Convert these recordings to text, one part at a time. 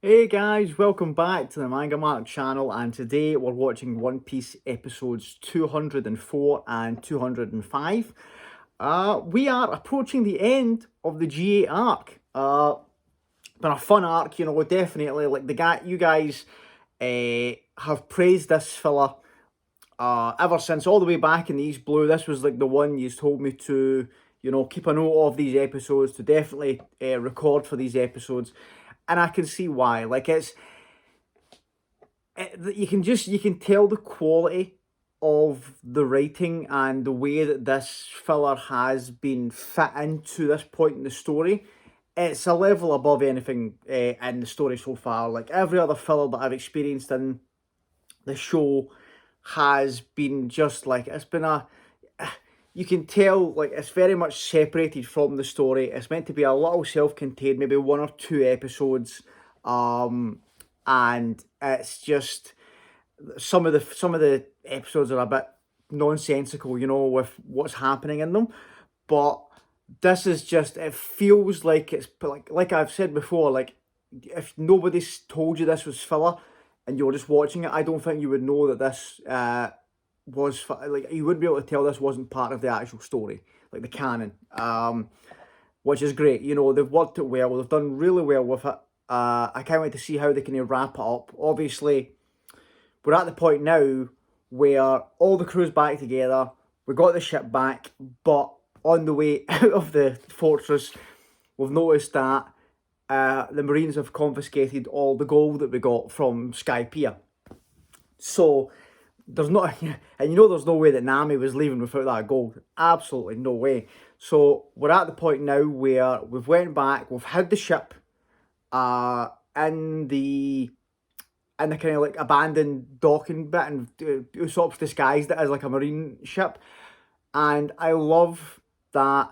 Hey guys, welcome back to the MangaMark channel, and today we're watching One Piece episodes 204 and 205. We are approaching the end of the GA arc. Been a fun arc, definitely. Like you guys have praised this filler ever since all the way back in the East Blue. This was like the one you told me to, keep a note of these episodes, to definitely record for these episodes. And I can see why. You can tell the quality of the writing and the way that this filler has been fit into this point in the story. It's a level above anything in the story so far. Like every other filler that I've experienced in the show has been just like, it's been a, you can tell like it's very much separated from the story. It's meant to be a little self-contained, maybe one or two episodes, and it's just some of the episodes are a bit nonsensical, with what's happening in them. But this is just, it feels like it's like I've said before, like if nobody's told you this was filler and you're just watching it, I don't think you would know that this like you wouldn't be able to tell this wasn't part of the actual story, like the canon. Which is great. They've worked it well. They've done really well with it. I can't wait to see how they can wrap it up. Obviously, we're at the point now where all the crew's back together. We got the ship back, but on the way out of the fortress, we've noticed that the Marines have confiscated all the gold that we got from Skypiea. So there's not, and there's no way that Nami was leaving without that gold. Absolutely no way. So we're at the point now where we've went back, we've had the ship in the kind of like abandoned docking bit, and Usopp's disguised it as like a marine ship. And I love that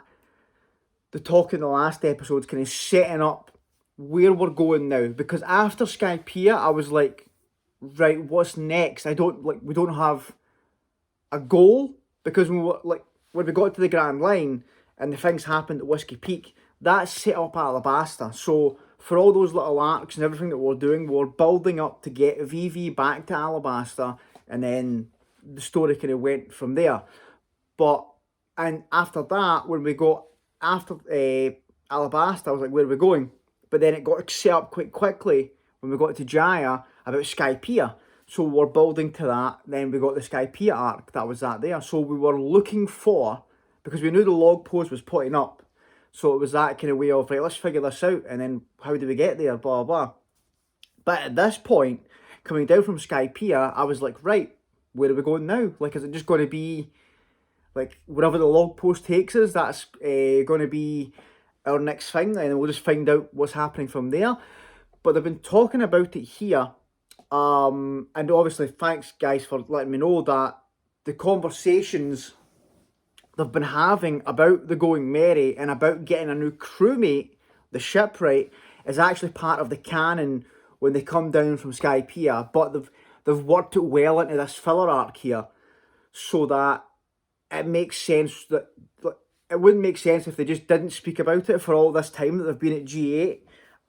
the talk in the last episode's kind of setting up where we're going now, because after Skypiea I was like, right, what's next? We don't have a goal, because when we got to the Grand Line and the things happened at Whiskey Peak, that set up Alabasta. So for all those little arcs and everything that we're doing, we're building up to get VV back to Alabasta, and then the story kind of went from there. And after that, when we got after Alabasta, I was like, where are we going? But then it got set up quite quickly when we got to Jaya about Skypiea. So we're building to that. Then we got the Skypiea arc, that was that there. So we were looking for, because we knew the log post was putting up. So it was that kind of way of, right, let's figure this out. And then how do we get there, blah, blah. But at this point, coming down from Skypiea, I was like, right, where are we going now? Like, is it just going to be, like, wherever the log post takes us, that's going to be our next thing, and then we'll just find out what's happening from there. But they've been talking about it here, and obviously thanks guys for letting me know that the conversations they've been having about the Going Merry and about getting a new crewmate, the shipwright, is actually part of the canon when they come down from Skypiea. But they've worked it well into this filler arc here, so that it makes sense that it wouldn't make sense if they just didn't speak about it for all this time that they've been at G8.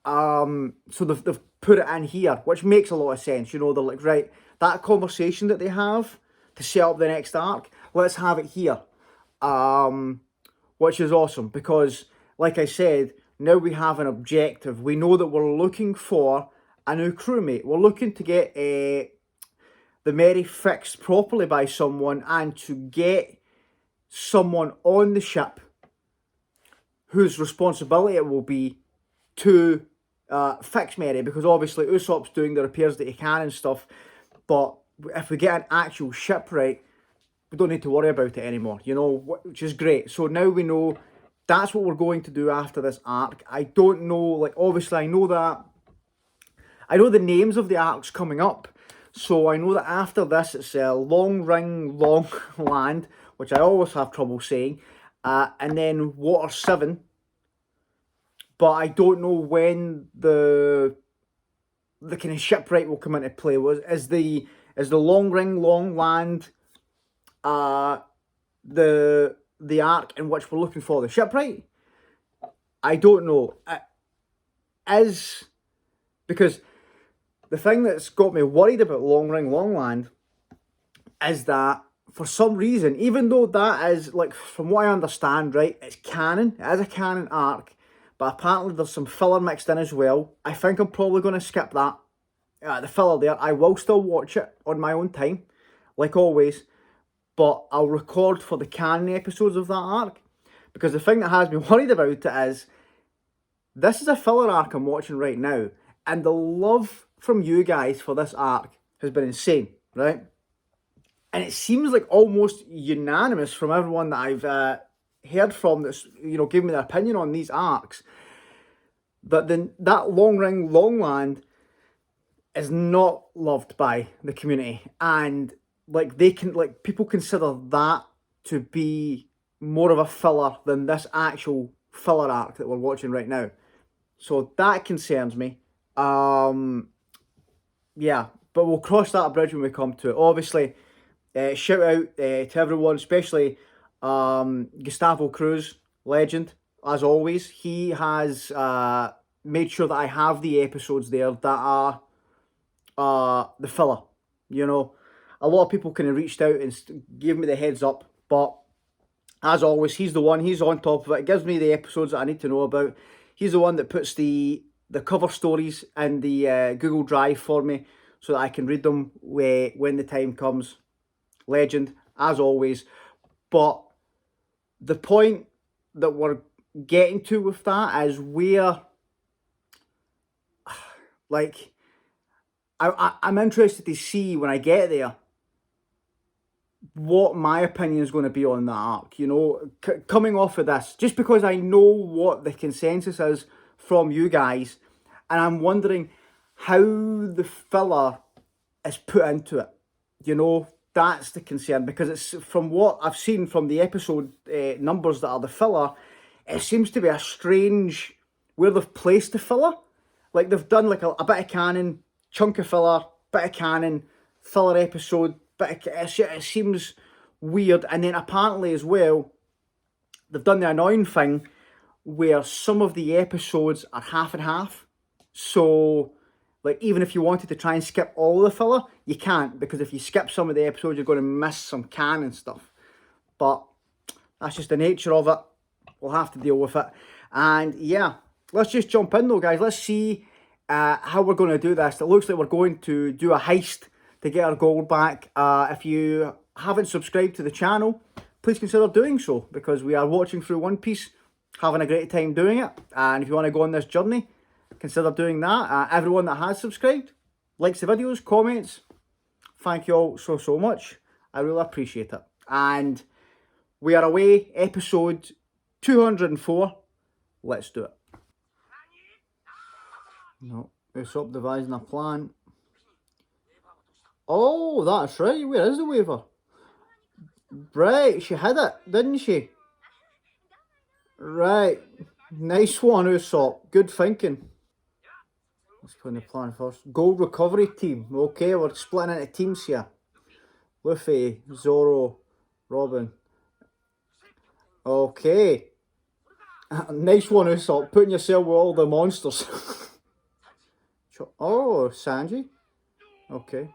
So they've put it in here, which makes a lot of sense. They're like, right, that conversation that they have to set up the next arc, let's have it here. Which is awesome, because like I said, now we have an objective. We know that we're looking for a new crewmate. We're looking to get the Merry fixed properly by someone, and to get someone on the ship whose responsibility it will be to fix Merry, because obviously Usopp's doing the repairs that he can and stuff, but if we get an actual shipwright, we don't need to worry about it anymore, which is great. So now we know that's what we're going to do after this arc. I don't know, like, obviously I know the names of the arcs coming up, so I know that after this it's Long Ring, Long Land, which I always have trouble saying, and then Water 7, but I don't know when the kind of shipwright will come into play. Is the Long Ring, Long Land the arc in which we're looking for the shipwright? I don't know. Because the thing that's got me worried about Long Ring Long Land is that for some reason, even though that is, like, from what I understand, right, it's canon, it is a canon arc, but apparently there's some filler mixed in as well. I think I'm probably going to skip that. The filler there. I will still watch it on my own time, like always, but I'll record for the canon episodes of that arc, because the thing that has me worried about it is, this is a filler arc I'm watching right now, and the love from you guys for this arc has been insane, right? And it seems like almost unanimous from everyone that I've heard from that's, you know, gave me their opinion on these arcs, that that Long Ring Long Land is not loved by the community, and like people consider that to be more of a filler than this actual filler arc that we're watching right now. So that concerns me. Yeah, but we'll cross that bridge when we come to it. Obviously, shout out to everyone, especially Gustavo Cruz, legend, as always. He has made sure that I have the episodes there that are the filler. You know, a lot of people kind of reached out and gave me the heads up, but as always, he's the one. He's on top of it. It gives me the episodes that I need to know about. He's the one that puts the cover stories in the Google Drive for me so that I can read them when the time comes. Legend, as always. But the point that we're getting to with that is where, like, I'm interested to see when I get there what my opinion is going to be on that arc, you know, coming off of this, just because I know what the consensus is from you guys, and I'm wondering how the filler is put into it, you know. That's the concern, because it's, from what I've seen from the episode numbers that are the filler, it seems to be a strange where they've placed the filler. Like, they've done like a bit of canon, chunk of filler, bit of canon, filler episode, it seems weird. And then apparently as well, they've done the annoying thing where some of the episodes are half and half. So, like, even if you wanted to try and skip all the filler, you can't, because if you skip some of the episodes, you're going to miss some canon stuff. But that's just the nature of it. We'll have to deal with it. And yeah, let's just jump in though, guys. Let's see how we're going to do this. It looks like we're going to do a heist to get our gold back. If you haven't subscribed to the channel, please consider doing so, because we are watching through One Piece, having a great time doing it. And if you want to go on this journey, consider doing that. Everyone that has subscribed, likes the videos, comments, thank you all so much. I really appreciate it. And we are away, episode 204. Let's do it. No, Usopp devising a plan. Oh, that's right. Where is the waiver? Right, she had it, didn't she? Right. Nice one, Usopp. Good thinking. Let's put in the plan first. Gold recovery team. Okay, we're splitting into teams here. Luffy, Zoro, Robin. Okay. Nice one, Usopp. Putting yourself with all the monsters. Oh, Sanji. Okay.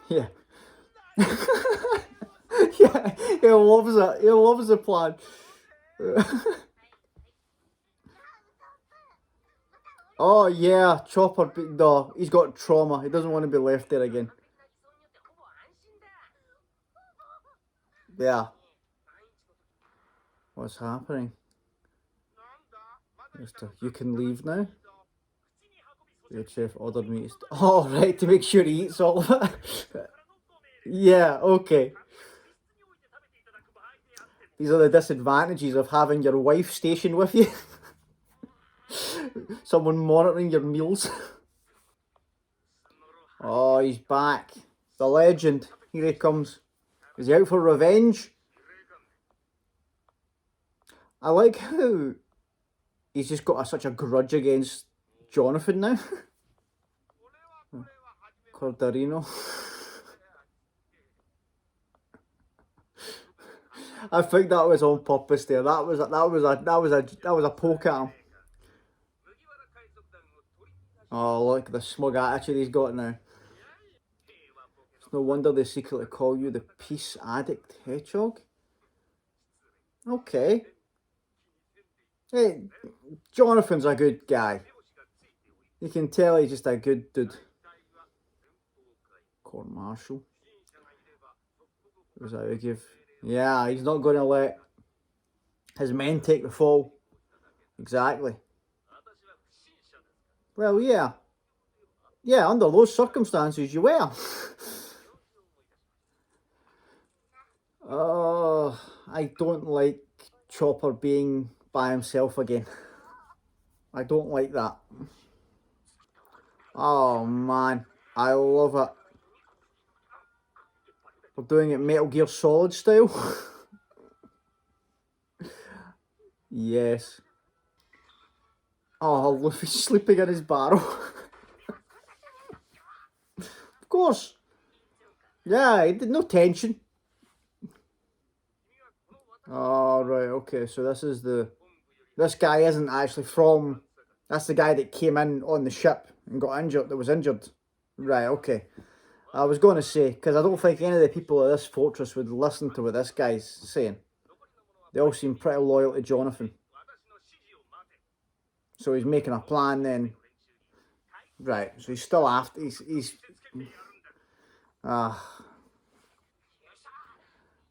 Yeah. Yeah, he loves it. He loves the plan. Oh yeah, Chopper. No, he's got trauma. He doesn't want to be left there again. Yeah. What's happening? You can leave now. The chef ordered me to... Oh, right, to make sure he eats all of it. Yeah, okay. These are the disadvantages of having your wife stationed with you. Someone monitoring your meals. Oh, he's back. The legend. Here he comes. Is he out for revenge? I like how he's just got such a grudge against Jonathan now. Cordarino. I think that was on purpose there. That was a poke at him. Oh, look, the smug attitude he's got now. It's no wonder they secretly call you the peace addict hedgehog. Okay. Hey, Jonathan's a good guy. You can tell he's just a good dude. Court martial. Was that a give? Yeah, he's not going to let his men take the fall. Exactly. Well, yeah. Yeah, under those circumstances, you were. Oh, I don't like Chopper being by himself again. I don't like that. Oh man, I love it. We're doing it Metal Gear Solid style. Yes. Oh, Luffy's sleeping in his barrel. Of course. Yeah, he did no tension. Oh, right, okay, so this guy isn't actually from, that's the guy that came in on the ship and got injured, that was injured. Right, okay. I was going to say, because I don't think any of the people of this fortress would listen to what this guy's saying. They all seem pretty loyal to Jonathan. So he's making a plan then. Right, so he's still after, he's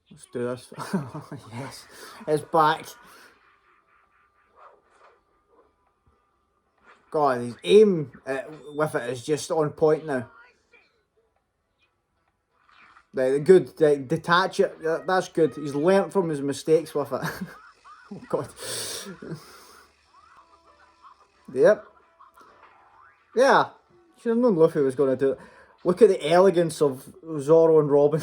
let's do this. Yes, it's back. God, his aim with it is just on point now. The good, detach it, that's good. He's learnt from his mistakes with it. Oh God. Yep. Yeah. Should have known Luffy was going to do it. Look at the elegance of Zoro and Robin.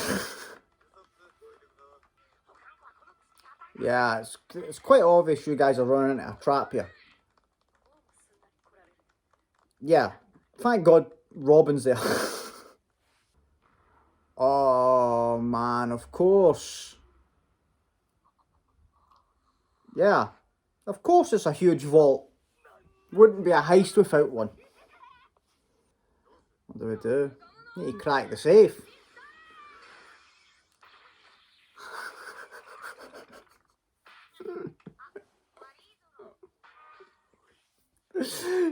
Yeah, it's quite obvious you guys are running into a trap here. Yeah. Thank God Robin's there. Oh, man, of course. Yeah. Of course it's a huge vault. Wouldn't be a heist without one. What do we do? Need to crack the safe.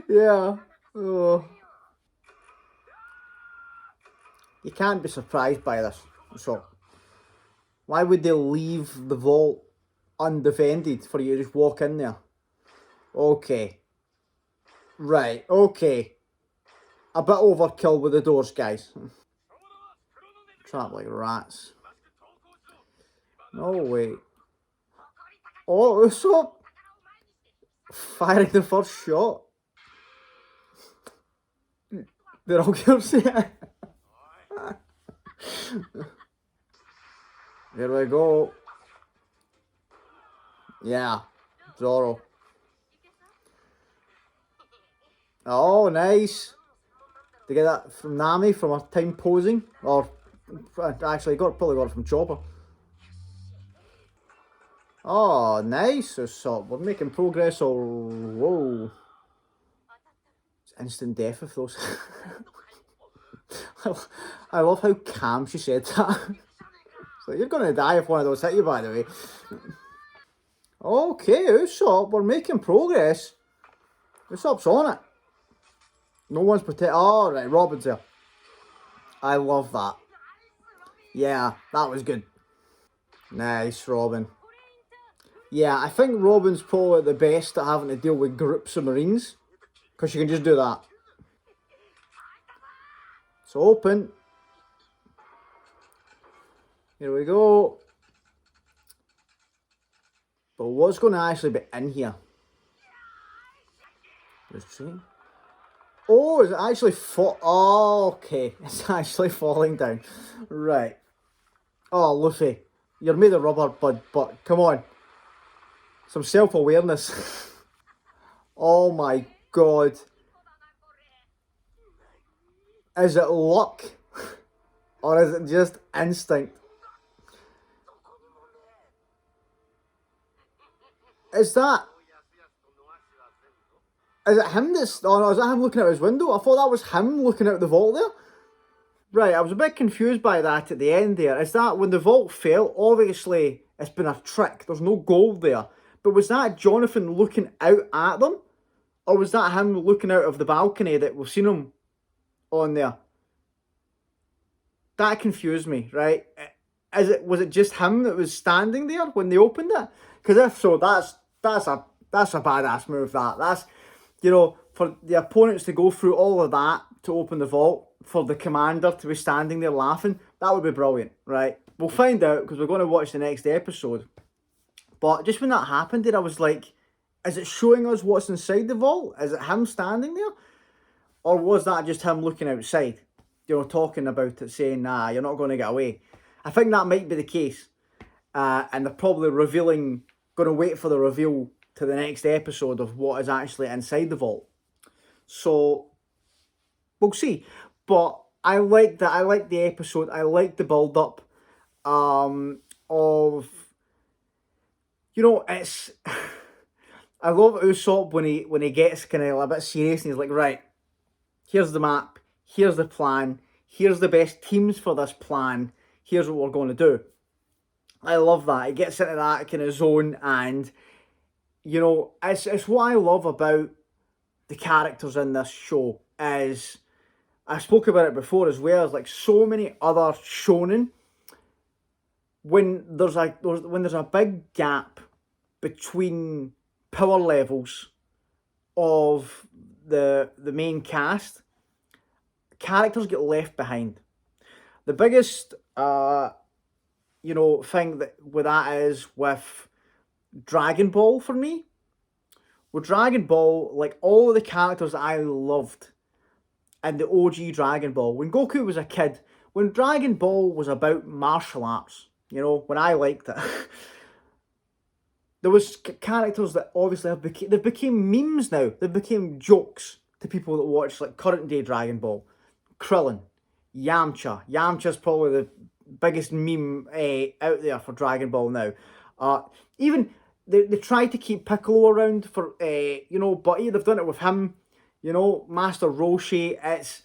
Yeah. Oh. You can't be surprised by this. So, why would they leave the vault undefended for you to just walk in there? Okay. Right, okay. A bit overkill with the doors, guys. Trap like rats. No way. Oh, Usopp! Firing the first shot. They're all going to say it. Here we go. Yeah, Zoro. Oh, nice. Did you get that from Nami from her time posing? Or, actually, probably got it from Chopper. Oh, nice, Usopp. We're making progress. Oh, whoa. It's instant death of those. I love how calm she said that. So you're going to die if one of those hit you, by the way. Okay, Usopp, we're making progress. Usopp's on it. No one's protect. Oh, right, Robin's there. I love that. Yeah, that was good. Nice, Robin. Yeah, I think Robin's probably the best at having to deal with groups of Marines. Because you can just do that. So open. Here we go. But what's going to actually be in here? Let's see. Oh, is it actually oh, okay. It's actually falling down. Right. Oh, Luffy. You're made of rubber, bud, but come on. Some self-awareness. Oh my God. Is it luck? Or is it just instinct? Is that Is it him that's... Oh no, is that him looking out his window? I thought that was him looking out the vault there. Right, I was a bit confused by that at the end there. Is that when the vault fell, obviously it's been a trick. There's no gold there. But was that Jonathan looking out at them? Or was that him looking out of the balcony that we've seen him on there? That confused me, right? Was it just him that was standing there when they opened it? Because if so, that's a badass move. That's, you know, for the opponents to go through all of that to open the vault, for the commander to be standing there laughing, that would be brilliant, right? We'll find out because we're going to watch the next episode. But just when that happened there, I was like, is it showing us what's inside the vault? Is it him standing there? Or was that just him looking outside? You know, talking about it, saying, nah, you're not going to get away. I think that might be the case. And they're probably going to wait for the reveal to the next episode of what is actually inside the vault. So, we'll see. But I like that. I like the episode. I like the build-up of... You know, it's... I love Usopp when he gets kind of a bit serious and he's like, right, here's the map, here's the plan, here's the best teams for this plan, here's what we're going to do. I love that. He gets into that kind of zone, and, you know, it's what I love about the characters in this show. Is I spoke about it before as well, as like so many other shonen, when there's a big gap between power levels of the main cast, characters get left behind. The biggest you know, thing with that is with Dragon Ball for me. With Dragon Ball, like all of the characters that I loved in the OG Dragon Ball, when Goku was a kid, when Dragon Ball was about martial arts, you know, when I liked it, there was characters that obviously they've became memes now. They've become jokes to people that watch like current day Dragon Ball. Krillin, Yamcha. Yamcha's probably the biggest meme out there for Dragon Ball now. Even they tried to keep Piccolo around for you know, but they've done it with him. You know, Master Roshi. It's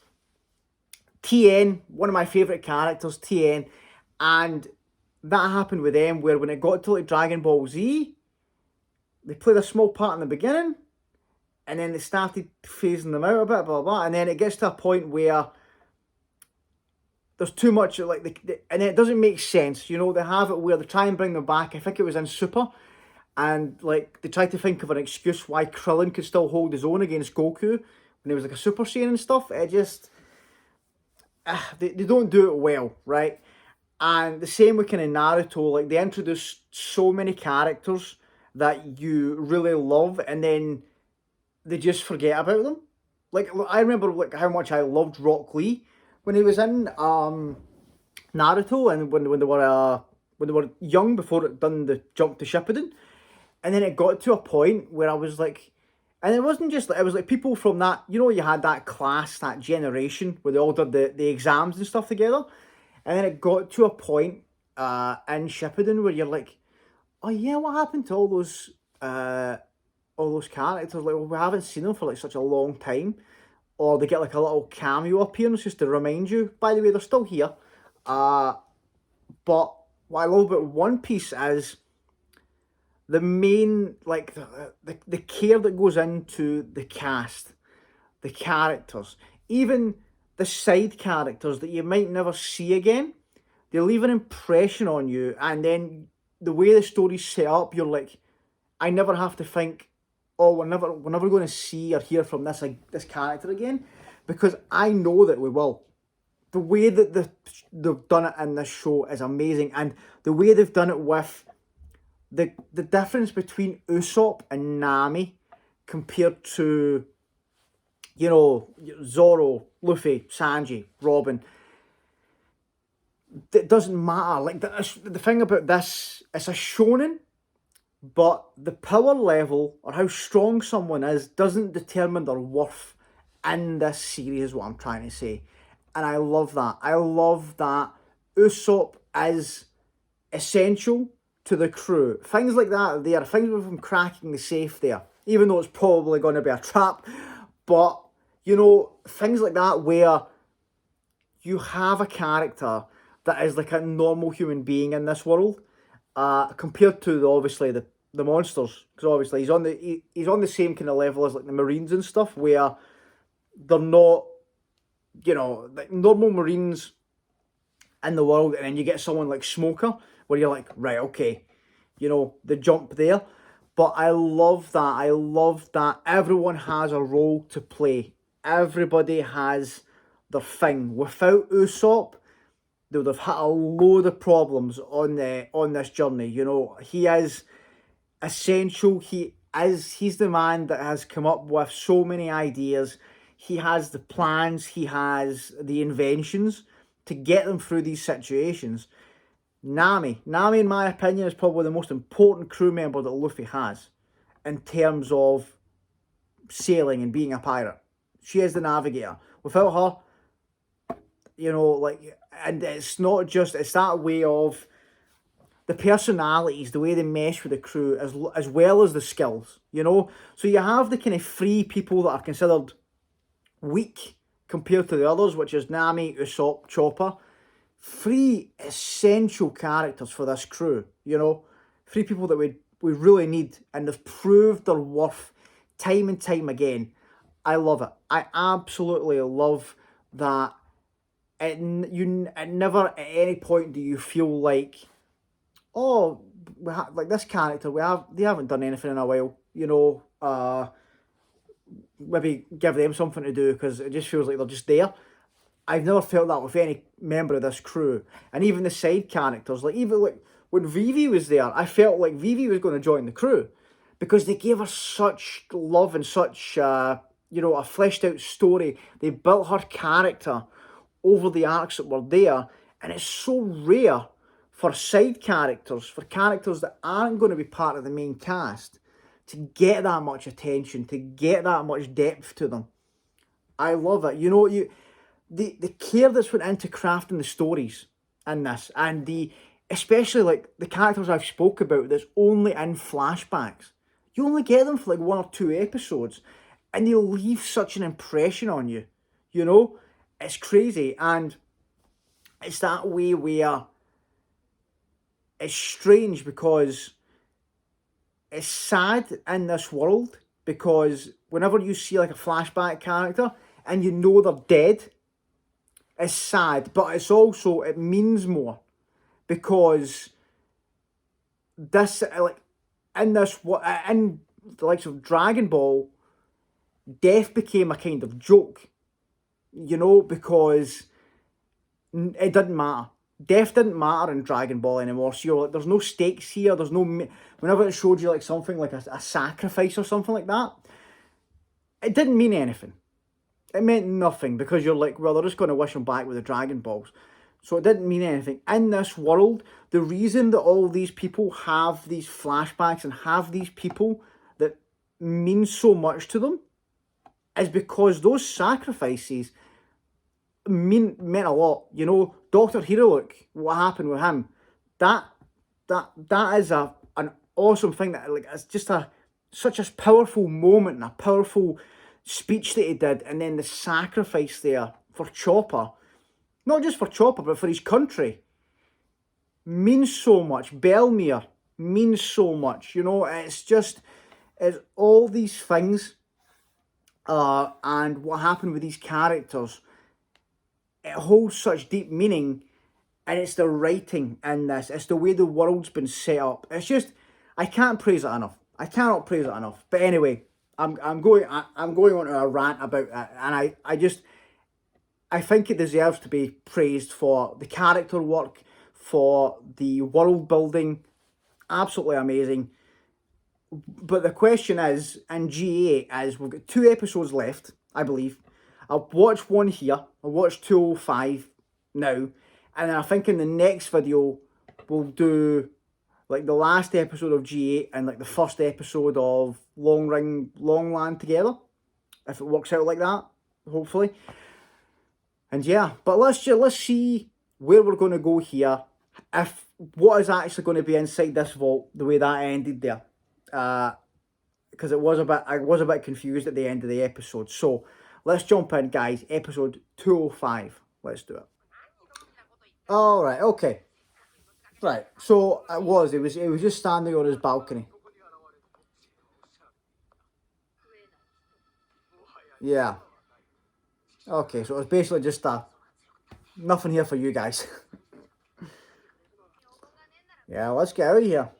Tien, one of my favourite characters, Tien, and that happened with them where when it got to like Dragon Ball Z, they played a small part in the beginning, and then they started phasing them out a bit, blah, blah, blah. And then it gets to a point where there's too much, like, and it doesn't make sense. You know, they have it where they try and bring them back. I think it was in Super, and, like, they try to think of an excuse why Krillin could still hold his own against Goku when he was, like, a Super Saiyan and stuff. It just... they don't do it well, right? And the same with kind of Naruto. Like, they introduce so many characters that you really love, and then they just forget about them. Like, I remember like how much I loved Rock Lee when he was in Naruto, and when they were young before it done the jump to Shippuden, and then it got to a point where I was like, and it wasn't just like, it was like people from that, you know, you had that class, that generation where they all did the exams and stuff together, and then it got to a point in Shippuden where you're like, oh yeah, what happened to all those characters? Like, well, we haven't seen them for like such a long time. Or they get like a little cameo appearance just to remind you, by the way, they're still here. But what I love about One Piece is the main, like, the care that goes into the cast, the characters, even the side characters that you might never see again. They leave an impression on you, and then the way the story's set up, you're like, I never have to think, oh, we're never going to see or hear from this character again, because I know that we will. The way that they've done it in this show is amazing, and the way they've done it with the difference between Usopp and Nami compared to, you know, Zoro, Luffy, Sanji, Robin. It doesn't matter. Like, the thing about this, it's a shonen, but the power level or how strong someone is doesn't determine their worth in this series, is what I'm trying to say. And I love that. I love that Usopp is essential to the crew. Things like that there, things with him cracking the safe there, even though it's probably going to be a trap. But, you know, things like that where you have a character that is like a normal human being in this world, compared to obviously the monsters, because obviously he's on the same kind of level as like the Marines and stuff, where they're not, you know, like normal Marines in the world, and then you get someone like Smoker, where you're like, right, okay, you know, the jump there. But I love that. I love that everyone has a role to play. Everybody has their thing. Without Usopp, they would have had a load of problems on this journey. You know, he is essential. He's the man that has come up with so many ideas. He has the plans, he has the inventions to get them through these situations. Nami, in my opinion, is probably the most important crew member that Luffy has in terms of sailing and being a pirate. She is the navigator. Without her, you know, like, and it's not just, it's that way of the personalities, the way they mesh with the crew, as well as the skills, you know? So you have the kind of three people that are considered weak compared to the others, which is Nami, Usopp, Chopper. Three essential characters for this crew, you know? Three people that we really need, and they've proved their worth time and time again. I love it. I absolutely love that. At never at any point do you feel like, oh, like this character, they haven't done anything in a while, you know, maybe give them something to do, because it just feels like they're just there. I've never felt that with any member of this crew. And even the side characters, like even like when Vivi was there, I felt like Vivi was going to join the crew, because they gave her such love and such, you know, a fleshed out story. They built her character over the arcs that were there. And it's so rare for side characters, for characters that aren't going to be part of the main cast, to get that much attention, to get that much depth to them. I love it. You know, the care that's went into crafting the stories in this, and especially like the characters I've spoke about that's only in flashbacks. You only get them for like 1 or 2 episodes, and they leave such an impression on you. You know, it's crazy, and it's that way where it's strange, because it's sad in this world, because whenever you see like a flashback character and you know they're dead, it's sad, but it's also, it means more, because this, like, in the likes of Dragon Ball, death became a kind of joke, you know, because it didn't matter. Death didn't matter in Dragon Ball anymore. So you're like, there's no stakes here. There's no, whenever it showed you like something like a sacrifice or something like that, it didn't mean anything. It meant nothing, because you're like, well, they're just going to wish them back with the Dragon Balls. So it didn't mean anything. In this world, the reason that all these people have these flashbacks and have these people that mean so much to them is because those sacrifices meant a lot. You know, Dr. Heroic, what happened with him, that is an awesome thing, that like, it's just such a powerful moment and a powerful speech that he did, and then the sacrifice there for Chopper, not just for Chopper but for his country, means so much. Belmere means so much, you know. It's all these things, and what happened with these characters, it holds such deep meaning, and it's the writing in this, it's the way the world's been set up. It's just, I can't praise it enough. I cannot praise it enough. But anyway, I'm going on to a rant about it, and I think it deserves to be praised for the character work, for the world building, absolutely amazing. But the question is, in GA, is we've got 2 episodes left, I believe. I'll watch one here. I'll watch 205 now. And then I think in the next video, we'll do like the last episode of GA and like the first episode of Longland together. If it works out like that, hopefully. And yeah, but let's see where we're going to go here. If what is actually going to be inside this vault, the way that ended there. because I was a bit confused at the end of the episode. So let's jump in, guys. Episode 205. Let's do it. All right. Okay. Right. So it was just standing on his balcony. Yeah. Okay. So it's basically just nothing here for you guys. Yeah. Let's get out of here.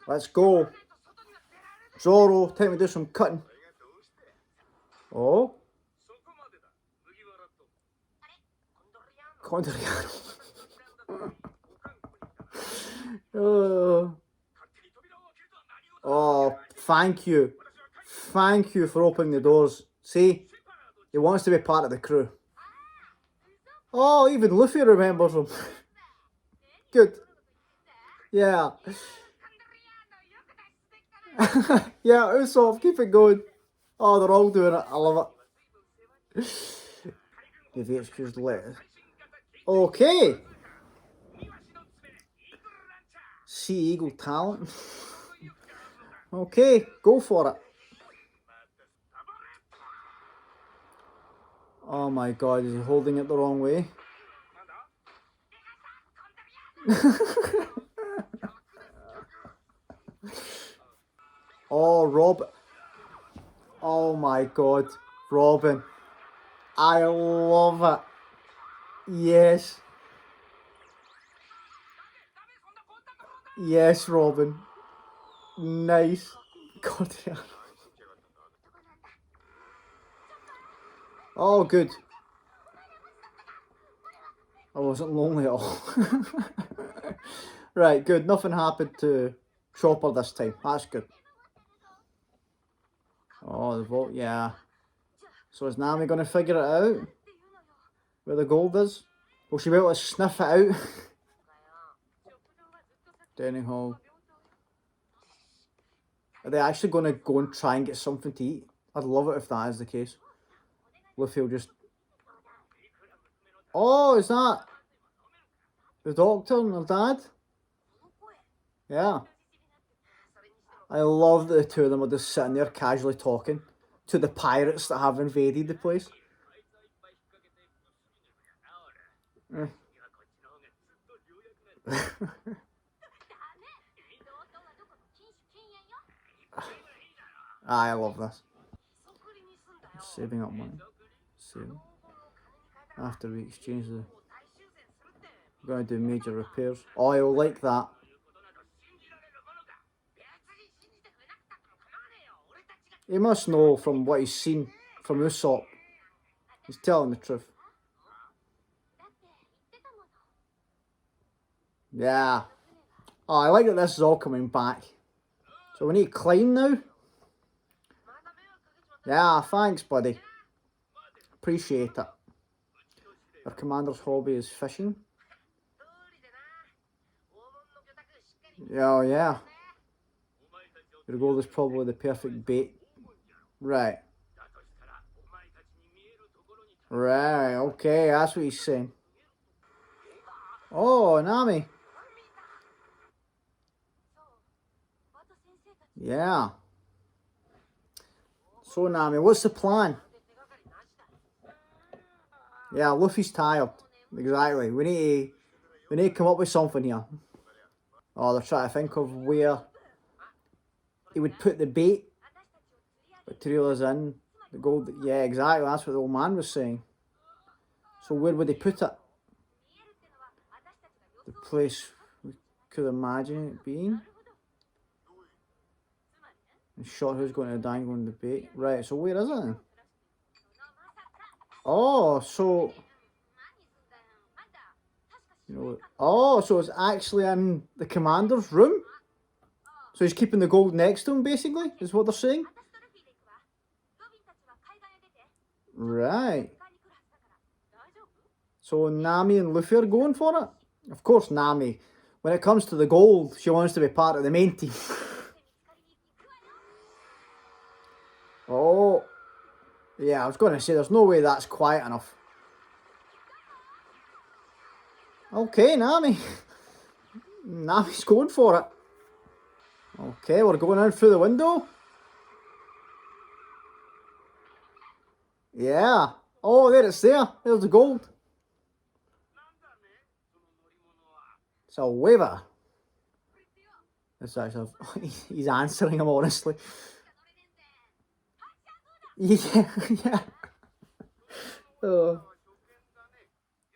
Let's go. Zoro, time to do some cutting. Oh. Condoriano. Oh, thank you. Thank you for opening the doors. See? He wants to be part of the crew. Oh, even Luffy remembers him. Good. Yeah. Yeah, Usopp, keep it going. Oh, they're all doing it. I love it. Give the excuse later. Okay. Sea Eagle talent. Okay, go for it. Oh my god, is he holding it the wrong way? Oh, Rob. Oh my god, Robin. I love it. Yes. Yes, Robin. Nice. God, yeah. Oh, good. I wasn't lonely at all. Right, good. Nothing happened to Chopper this time. That's good. Oh, the vault, yeah. So is Nami going to figure it out? Where the gold is? Will she be able to sniff it out? Dining hall. Are they actually going to go and try and get something to eat? I'd love it if that is the case. Luffy will just... Oh, is that the doctor and her dad? Yeah. I love that the two of them are just sitting there casually talking to the pirates that have invaded the place. I love this. Saving up money. Saving. After we exchange the... We're going to do major repairs. Oh, I will like that. He must know from what he's seen from Usopp. He's telling the truth. Yeah. Oh, I like that this is all coming back. So we need Klein now? Yeah, thanks, buddy. Appreciate it. Our commander's hobby is fishing. Oh, yeah. Your gold is probably the perfect bait. Right. Right, okay, that's what he's saying. Oh, Nami. Yeah. So, Nami, what's the plan? Yeah, Luffy's tired. Exactly. We need to come up with something here. Oh, they're trying to think of where he would put the bait. But to reel us in. The gold. Yeah, exactly. That's what the old man was saying. So where would they put it? The place we could imagine it being. And shot who's going to dangle in the bait. Right, so where is it then? Oh, so... You know, oh, so it's actually in the commander's room? So he's keeping the gold next to him, basically, is what they're saying? Right. So Nami and Luffy are going for it? Of course, Nami. When it comes to the gold, she wants to be part of the main team. Oh. Yeah, I was going to say, there's no way that's quiet enough. Okay, Nami. Nami's going for it. Okay, we're going in through the window. Yeah. Oh, there it's there. There's the gold. It's a waiver. It's actually, he's answering him honestly. Yeah, yeah.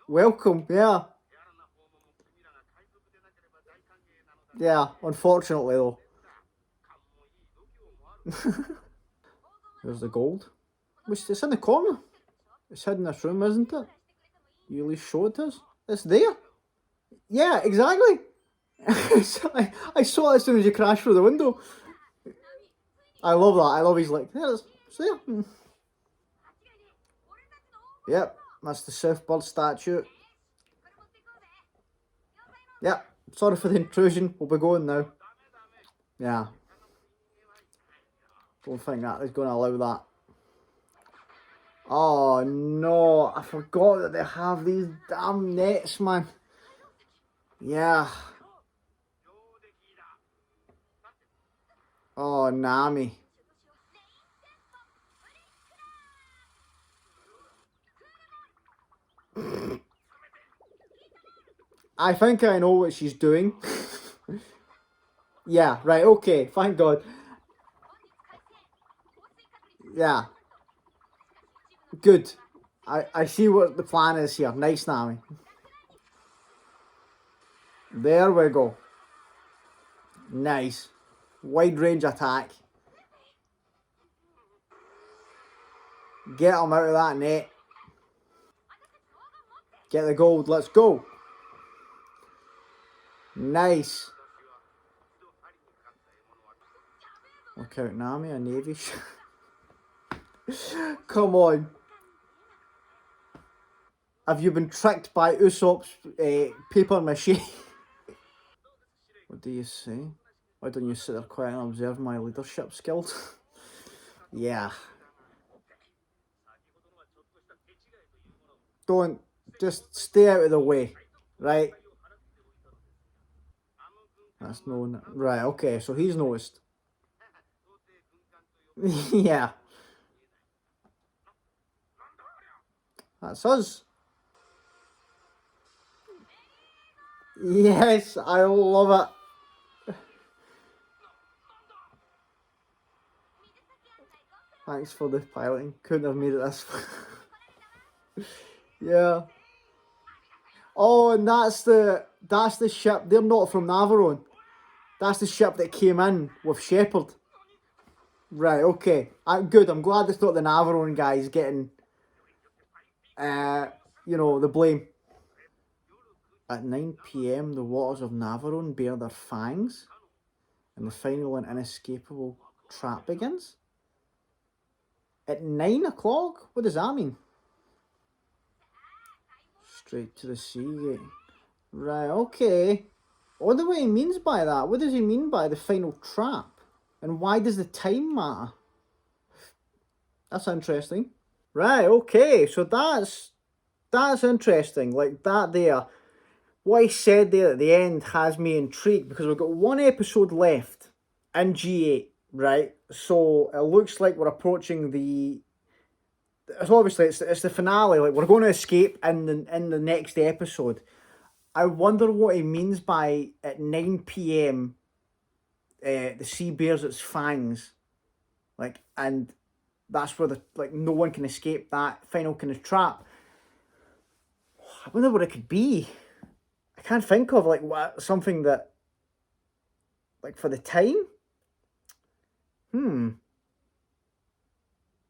Welcome, yeah. Yeah, unfortunately though. There's the gold. It's in the corner. It's hidden in this room, isn't it? You at least show it to us. It's there. Yeah, exactly. I saw it as soon as you crashed through the window. I love that. I love he's like, there it is. It's there. Yep, that's the Shepard statue. Yep, sorry for the intrusion. We'll be going now. Yeah. Don't think that is going to allow that. Oh no, I forgot that they have these damn nets, man. Yeah. Oh, Nami. I think I know what she's doing. Yeah, right, okay, thank God. Yeah. Good. I see what the plan is here. Nice, Nami. There we go. Nice. Wide range attack. Get him out of that net. Get the gold. Let's go. Nice. Look out, Nami, a navy ship. Come on. Have you been tricked by Usopp's paper mache? What do you say? Why don't you sit there quiet and observe my leadership skills? Yeah. Don't, just stay out of the way, right? That's known. Right, okay, so he's noticed. Yeah. That's us. Yes, I love it. Thanks for the piloting. Couldn't have made it this far. Yeah. Oh, and that's the ship. They're not from Navarone. That's the ship that came in with Shepard. Right, okay. Good. I'm glad it's not the Navarone guys getting, the blame. At 9 PM, the waters of Navarone bare their fangs, and the final and inescapable trap begins. At 9 o'clock? What does that mean? Straight to the sea. Right, okay. I wonder what he means by that. What does he mean by the final trap? And why does the time matter? That's interesting. Right, okay. So that's interesting. Like that there. What he said there at the end has me intrigued because we've got one episode left in G8, right? So it looks like we're approaching so obviously it's the finale. Like we're going to escape in the next episode. I wonder what he means by at 9 PM. The sea bears its fangs, and that's where no one can escape that final kind of trap. I wonder what it could be. I can't think of something that for the time.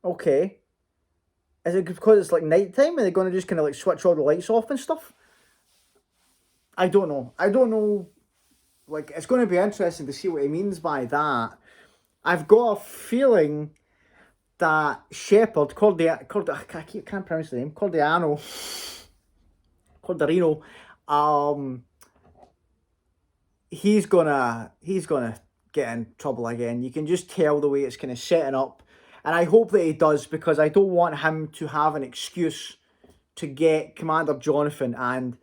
Okay. Is it because it's nighttime and they're going to just kind of switch all the lights off and stuff? I don't know. It's going to be interesting to see what he means by that. I've got a feeling that Shepard, I can't pronounce the name, Cordiano, he's gonna get in trouble again. You can just tell the way it's kind of setting up, and I hope that he does, because I don't want him to have an excuse to get Commander Jonathan and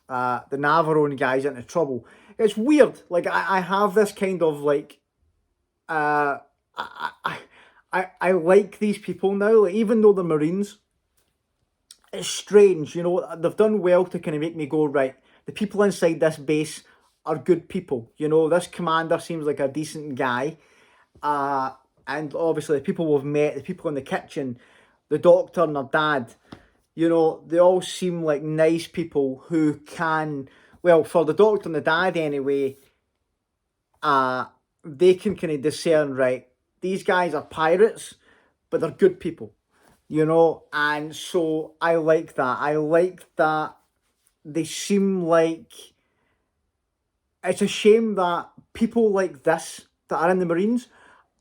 the Navarone guys into trouble. it's weird. Like, I have this kind of like, uh, I like these people now. Like, even though they're Marines, it's strange, you know. They've done well to kind of make me go, right, the people inside this base are good people. You know, this commander seems like a decent guy. And obviously the people we've met, the people in the kitchen, the doctor and their dad, you know, they all seem like nice people who can, well, for the doctor and the dad anyway, they can kind of discern, right, these guys are pirates, but they're good people, you know. And so I like that. I like that they seem like, it's a shame that people like this that are in the Marines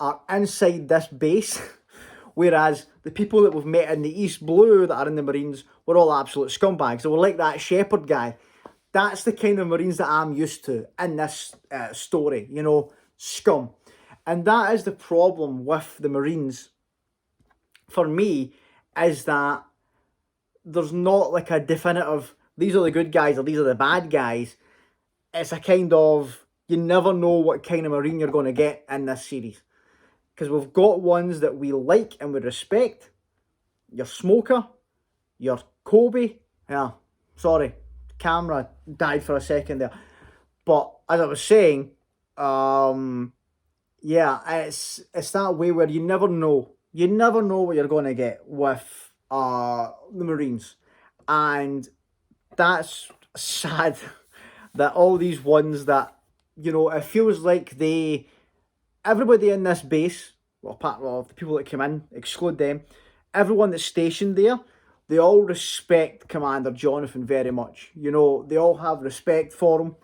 are inside this base, whereas the people that we've met in the East Blue that are in the Marines were all absolute scumbags. They were like that Shepard guy. That's the kind of Marines that I'm used to in this story, you know, scum. And that is the problem with the Marines, for me, is that there's not like a definitive, these are the good guys or these are the bad guys. It's a kind of, you never know what kind of Marine you're going to get in this series. Because we've got ones that we like and we respect. Your Smoker, your Kobe. Yeah, sorry, camera died for a second there. But as I was saying, yeah, it's that way where you never know. You never know what you're going to get with the Marines. And that's sad that all these ones that, you know, it feels like everybody in this base, well, apart from the people that come in, exclude them, everyone that's stationed there, they all respect Commander Jonathan very much. You know, they all have respect for him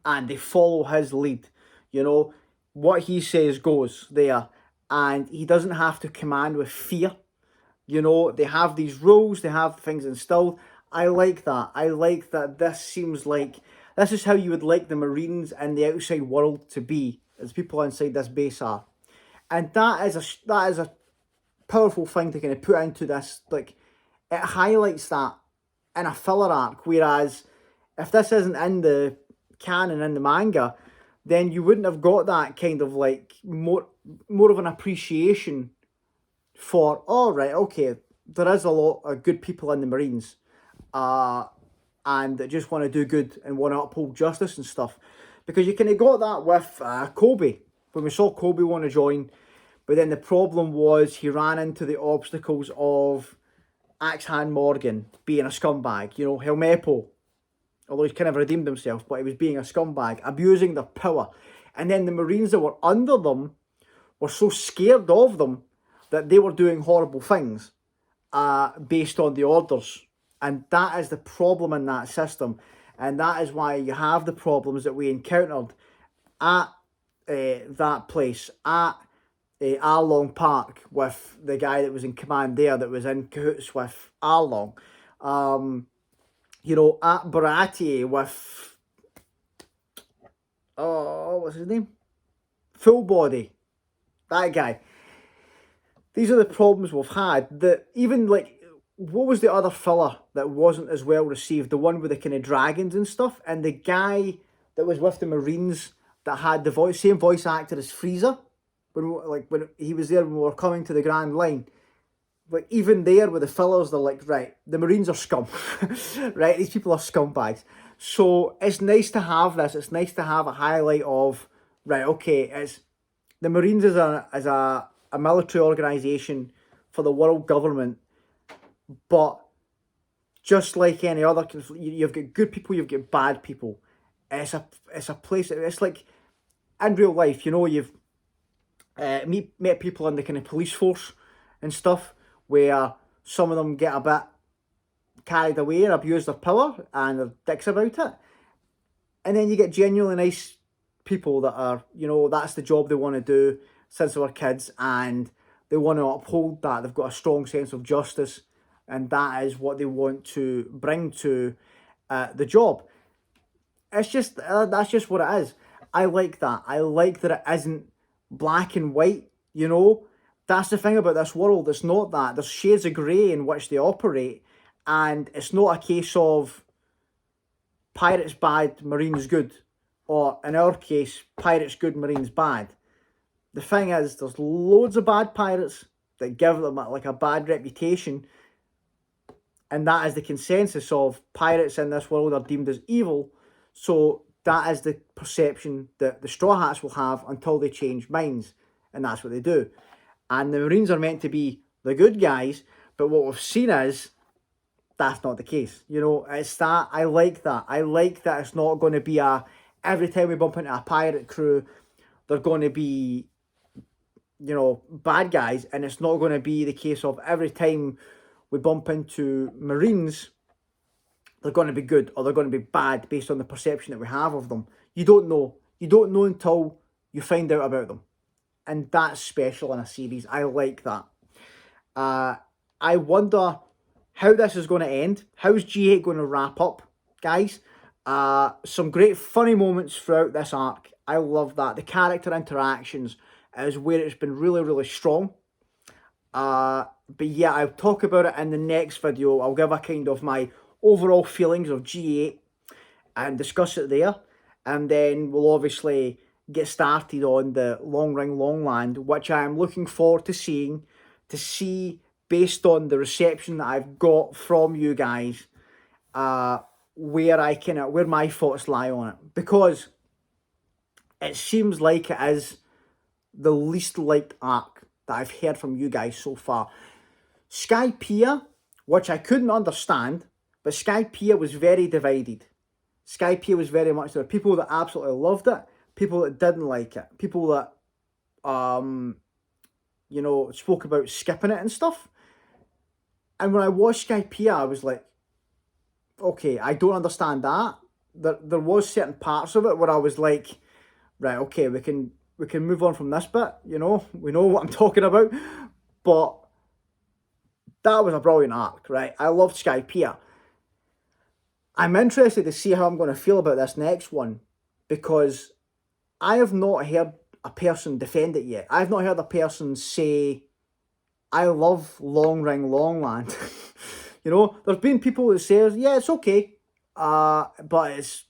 and they follow his lead. You know, what he says goes there, and he doesn't have to command with fear. You know, they have these rules, they have things instilled. I like that. I like that this seems like, this is how you would like the Marines and the outside world to be, as people inside this base are. And that is a powerful thing to kind of put into this. Like, it highlights that in a filler arc, whereas if this isn't in the canon, in the manga, then you wouldn't have got that kind of like more of an appreciation for, oh, right, okay, there is a lot of good people in the Marines, and that just want to do good and want to uphold justice and stuff. Because you kind of got that with Kobe, when we saw Kobe want to join, but then the problem was he ran into the obstacles of Axe-Hand Morgan being a scumbag, you know, Helmeppo, although he's kind of redeemed himself, but he was being a scumbag, abusing their power. And then the Marines that were under them were so scared of them that they were doing horrible things based on the orders. And that is the problem in that system. And that is why you have the problems that we encountered at that place, at Arlong Park, with the guy that was in command there that was in cahoots with Arlong. You know, at Baratier with, oh, what's his name? Full Body. That guy. These are the problems we've had. That even like, what was the other filler that wasn't as well received? The one with the kind of dragons and stuff, and the guy that was with the Marines that had the same voice actor as Frieza, when he was there when we were coming to the Grand Line. But even there with the fillers, they're like, right, the Marines are scum, right? These people are scumbags. So it's nice to have this. It's nice to have a highlight of, right, okay, it's the Marines as a military organisation for the world government. But just like any other, you've got good people, you've got bad people. It's a place, it's like in real life, you know, you've met people in the kind of police force and stuff, where some of them get a bit carried away and abuse their power and they're dicks about it. And then you get genuinely nice people that are, you know, that's the job they want to do since they were kids, and they want to uphold that. They've got a strong sense of justice, and that is what they want to bring to the job. It's just, that's just what it is. I like that. I like that it isn't black and white, you know. That's the thing about this world. It's not that. There's shades of grey in which they operate, and it's not a case of pirates bad, Marines good. or in our case, pirates good, Marines bad. The thing is, there's loads of bad pirates that give them like a bad reputation, and that is the consensus of pirates in this world are deemed as evil. So that is the perception that the Straw Hats will have until they change minds, and that's what they do. And the Marines are meant to be the good guys, but what we've seen is that's not the case. You know, it's that I like that. I like that it's not going to be a every time we bump into a pirate crew, they're going to be, you know, bad guys, and it's not going to be the case of every time we bump into Marines, they're going to be good or they're going to be bad based on the perception that we have of them. You don't know. You don't know until you find out about them. And that's special in a series. I like that. I wonder how this is going to end. How's G8 going to wrap up, guys? Some great funny moments throughout this arc. I love that. The character interactions is where it's been really, really strong. But yeah, I'll talk about it in the next video. I'll give a kind of my overall feelings of G8 and discuss it there. And then we'll obviously get started on the Long Ring Long Land, which I am looking forward to seeing, based on the reception that I've got from you guys, where my thoughts lie on it. Because it seems like it is the least liked arc that I've heard from you guys so far. Skypiea, which I couldn't understand, but Skypiea was very divided. Skypiea was very much there. People that absolutely loved it, people that didn't like it, people that, you know, spoke about skipping it and stuff. And when I watched Skypiea, I was like, okay, I don't understand that. There was certain parts of it where I was like, right, okay, we can move on from this bit, you know, we know what I'm talking about. But that was a brilliant arc, right? I loved Skypiea. I'm interested to see how I'm going to feel about this next one, because I have not heard a person defend it yet. I've not heard a person say, I love Long Ring Long Land. You know, there's been people that say, yeah, it's okay. But it's,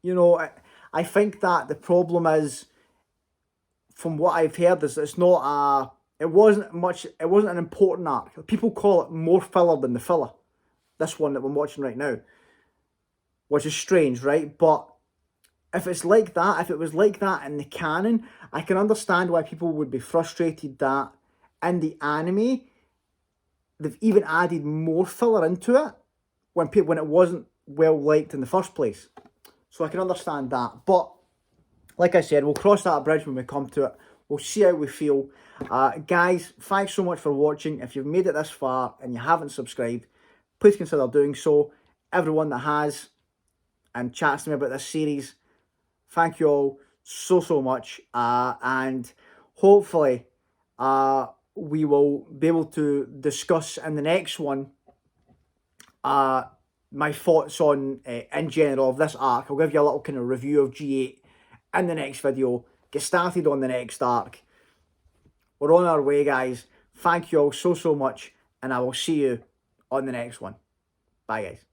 you know, I think that the problem is, from what I've heard, is it's not it wasn't an important arc. People call it more filler than the filler. This one that we're watching right now, which is strange, right? But if it's like that, if it was like that in the canon, I can understand why people would be frustrated that in the anime they've even added more filler into it when it wasn't well liked in the first place. So I can understand that. But like I said, we'll cross that bridge when we come to it. We'll see how we feel. Guys, thanks so much for watching. If you've made it this far and you haven't subscribed, please consider doing so. Everyone that has and chats to me about this series, thank you all so much. And hopefully we will be able to discuss in the next one my thoughts on, in general, of this arc. I'll give you a little kind of review of G8 in the next video. Get started on the next arc. We're on our way, guys. Thank you all so much, and I will see you on the next one. Bye, guys.